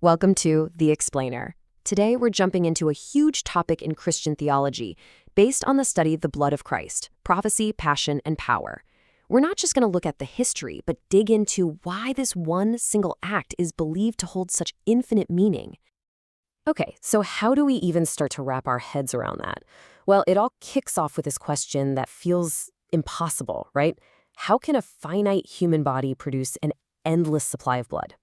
Welcome to The Explainer. Today we're jumping into a huge topic in Christian theology based on the study The Blood of Christ, Prophecy, Passion, and Power. We're not just going to look at the history, but dig into why this one single act is believed to hold such infinite meaning. Okay, so how do we even start to wrap our heads around that? Well, it all kicks off with this question that feels impossible, right? How can a finite human body produce an endless supply of blood?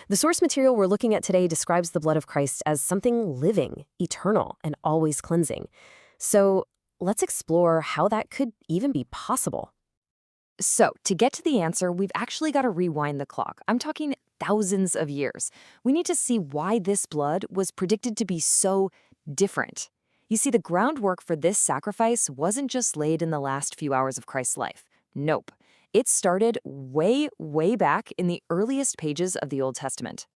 The source material we're looking at today describes the blood of Christ as something living, eternal, and always cleansing. So let's explore how that could even be possible. So, to get to the answer, we've actually got to rewind the clock. I'm talking thousands of years. We need to see why this blood was predicted to be so different. You see, the groundwork for this sacrifice wasn't just laid in the last few hours of Christ's life. Nope. It started way, way back in the earliest pages of the Old Testament.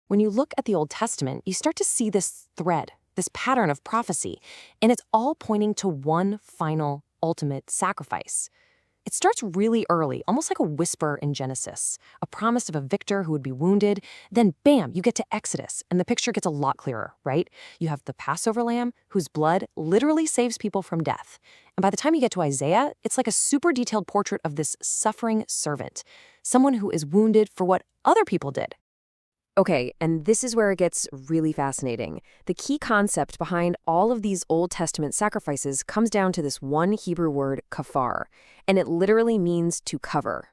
When you look at the Old Testament, you start to see this thread, this pattern of prophecy, and it's all pointing to one final, ultimate sacrifice. It starts really early, almost like a whisper in Genesis, a promise of a victor who would be wounded. Then, bam, you get to Exodus, and the picture gets a lot clearer, right? You have the Passover lamb, whose blood literally saves people from death. And by the time you get to Isaiah, it's like a super detailed portrait of this suffering servant, someone who is wounded for what other people did. Okay, and this is where it gets really fascinating. The key concept behind all of these Old Testament sacrifices comes down to this one Hebrew word, kafar, and it literally means to cover.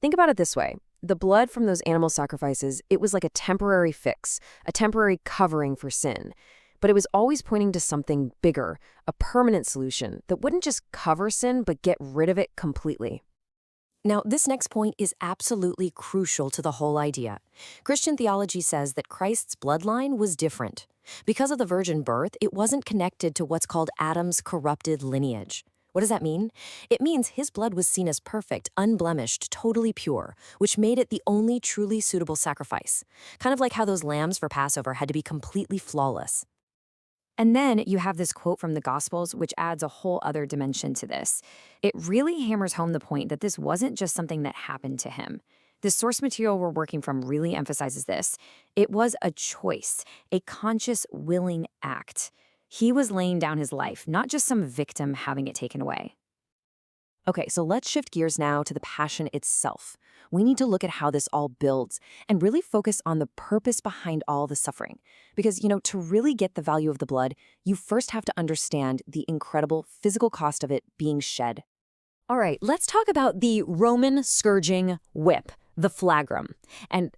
Think about it this way. The blood from those animal sacrifices, it was like a temporary fix, a temporary covering for sin. But it was always pointing to something bigger, a permanent solution that wouldn't just cover sin, but get rid of it completely. Now, this next point is absolutely crucial to the whole idea. Christian theology says that Christ's bloodline was different. Because of the virgin birth, it wasn't connected to what's called Adam's corrupted lineage. What does that mean? It means his blood was seen as perfect, unblemished, totally pure, which made it the only truly suitable sacrifice. Kind of like how those lambs for Passover had to be completely flawless. And then you have this quote from the Gospels, which adds a whole other dimension to this. It really hammers home the point that this wasn't just something that happened to him. The source material we're working from really emphasizes this. It was a choice, a conscious, willing act. He was laying down his life, not just some victim having it taken away. Okay, so let's shift gears now to the passion itself. We need to look at how this all builds and really focus on the purpose behind all the suffering. Because, to really get the value of the blood, you first have to understand the incredible physical cost of it being shed. All right, let's talk about the Roman scourging whip, the flagrum. And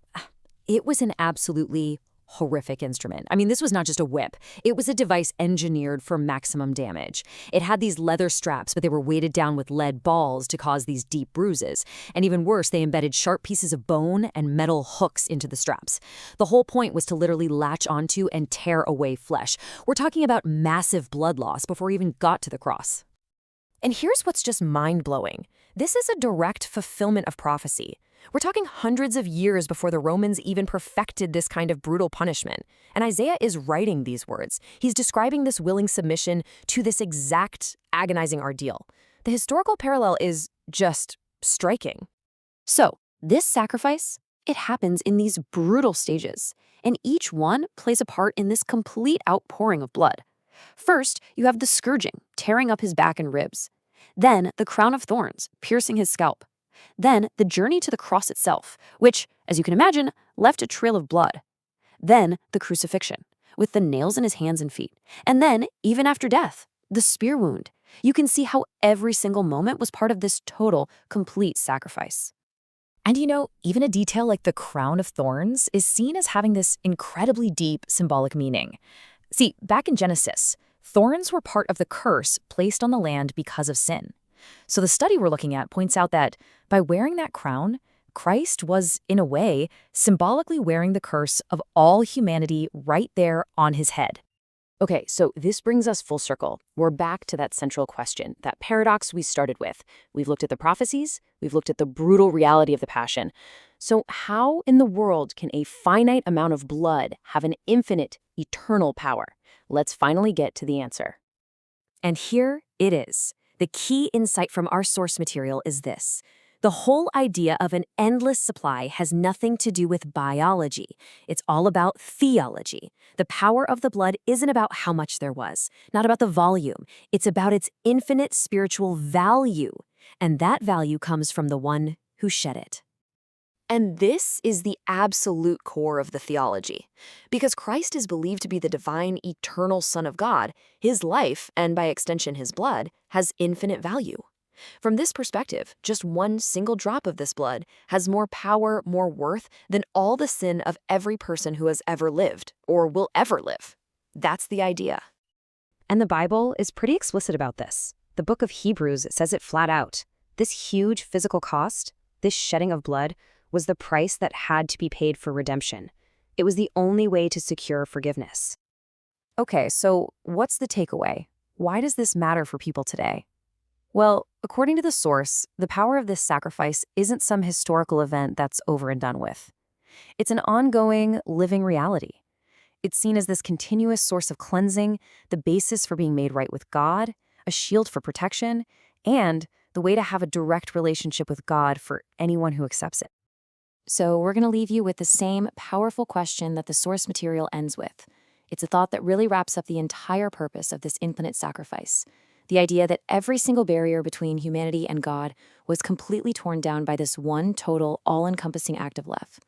it was an absolutely horrific instrument. I mean, this was not just a whip. It was a device engineered for maximum damage. It had these leather straps, but they were weighted down with lead balls to cause these deep bruises. And even worse, they embedded sharp pieces of bone and metal hooks into the straps. The whole point was to literally latch onto and tear away flesh. We're talking about massive blood loss before we even got to the cross. And here's what's just mind-blowing. This is a direct fulfillment of prophecy. We're talking hundreds of years before the Romans even perfected this kind of brutal punishment. And Isaiah is writing these words. He's describing this willing submission to this exact agonizing ordeal. The historical parallel is just striking. So, this sacrifice, it happens in these brutal stages, and each one plays a part in this complete outpouring of blood. First, you have the scourging, tearing up his back and ribs. Then, the crown of thorns, piercing his scalp. Then, the journey to the cross itself, which, as you can imagine, left a trail of blood. Then, the crucifixion, with the nails in his hands and feet. And then, even after death, the spear wound. You can see how every single moment was part of this total, complete sacrifice. And even a detail like the crown of thorns is seen as having this incredibly deep symbolic meaning. See, back in Genesis, thorns were part of the curse placed on the land because of sin. So the study we're looking at points out that by wearing that crown, Christ was, in a way, symbolically wearing the curse of all humanity right there on his head. Okay, so this brings us full circle. We're back to that central question, that paradox we started with. We've looked at the prophecies, we've looked at the brutal reality of the passion. So how in the world can a finite amount of blood have an infinite, eternal power? Let's finally get to the answer. And here it is. The key insight from our source material is this. The whole idea of an endless supply has nothing to do with biology. It's all about theology. The power of the blood isn't about how much there was, not about the volume. It's about its infinite spiritual value. And that value comes from the one who shed it. And this is the absolute core of the theology. Because Christ is believed to be the divine, eternal Son of God, his life, and by extension his blood, has infinite value. From this perspective, just one single drop of this blood has more power, more worth than all the sin of every person who has ever lived or will ever live. That's the idea. And the Bible is pretty explicit about this. The book of Hebrews says it flat out. This huge physical cost, this shedding of blood, was the price that had to be paid for redemption. It was the only way to secure forgiveness. Okay, so what's the takeaway? Why does this matter for people today? Well, according to the source, the power of this sacrifice isn't some historical event that's over and done with. It's an ongoing, living reality. It's seen as this continuous source of cleansing, the basis for being made right with God, a shield for protection, and the way to have a direct relationship with God for anyone who accepts it. So we're going to leave you with the same powerful question that the source material ends with. It's a thought that really wraps up the entire purpose of this infinite sacrifice. The idea that every single barrier between humanity and God was completely torn down by this one total, all-encompassing act of love.